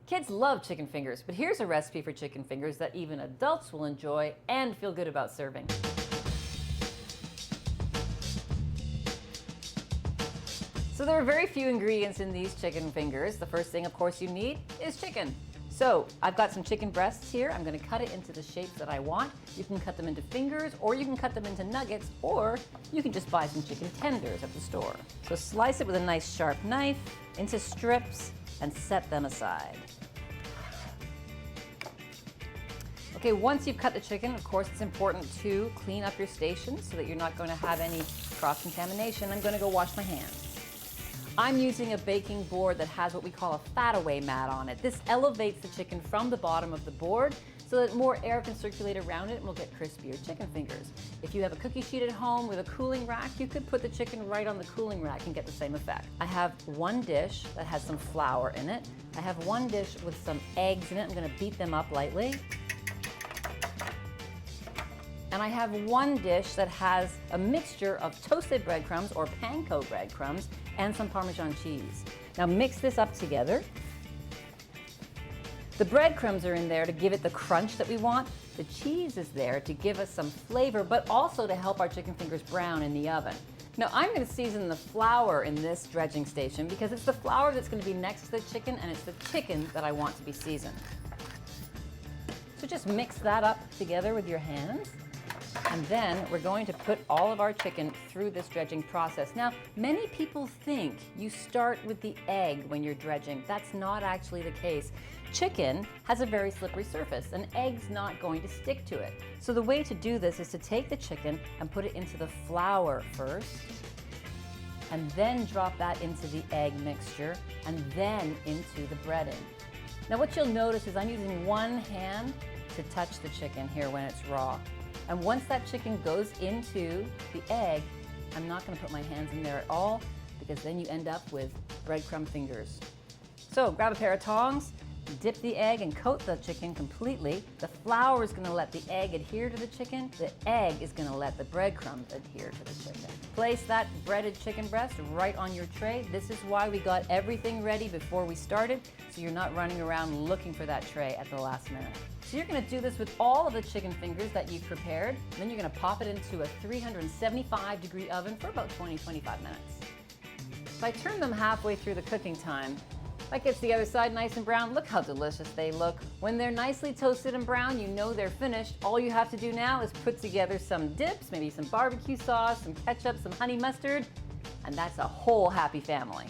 Kids love chicken fingers, but here's a recipe for chicken fingers that even adults will enjoy and feel good about serving. So there are very few ingredients in these chicken fingers. The first thing, of course, you need is chicken. So I've got some chicken breasts here. I'm going to cut it into the shapes that I want. You can cut them into fingers, or you can cut them into nuggets, or you can just buy some chicken tenders at the store. So slice it with a nice sharp knife into strips and set them aside. Okay, once you've cut the chicken, of course, it's important to clean up your station so that you're not going to have any cross-contamination. I'm going to go wash my hands. I'm using a baking board that has what we call a fat away mat on it. This elevates the chicken from the bottom of the board so that more air can circulate around it and we'll get crispier chicken fingers. If you have a cookie sheet at home with a cooling rack, you could put the chicken right on the cooling rack and get the same effect. I have one dish that has some flour in it. I have one dish with some eggs in it. I'm going to beat them up lightly. And I have one dish that has a mixture of toasted breadcrumbs or PANKO breadcrumbs and some Parmesan cheese. Now mix this up together. The breadcrumbs are in there to give it the crunch that we want. The cheese is there to give us some flavor, but also to help our chicken fingers brown in the oven. Now I'm going to season the flour in this dredging station because it's the flour that's going to be next to the chicken and it's the chicken that I want to be seasoned. So just mix that up together with your hands. And then we're going to put all of our chicken through this dredging process. Now, many people think you start with the egg when you're dredging. That's not actually the case. Chicken has a very slippery surface. An egg's not going to stick to it. So the way to do this is to take the chicken and put it into the flour first, and then drop that into the egg mixture, and then into the breading. Now what you'll notice is I'm using one hand to touch the chicken here when it's raw. And once that chicken goes into the egg, I'm not going to put my hands in there at all because then you end up with breadcrumb fingers. So grab a pair of tongs, dip the egg and coat the chicken completely. The flour is going to let the egg adhere to the chicken. The egg is going to let the breadcrumbs adhere to the chicken. Place that breaded chicken breast right on your tray. This is why we got everything ready before we started, so you're not running around looking for that tray at the last minute. So you're going to do this with all of the chicken fingers that you've prepared. Then you're going to pop it into a 375-degree oven for about 20-25 minutes. If I turn them halfway through the cooking time, that gets the other side nice and brown. Look how delicious they look. When they're nicely toasted and brown, you know they're finished. All you have to do now is put together some dips, maybe some barbecue sauce, some ketchup, some honey mustard, and that's a whole happy family.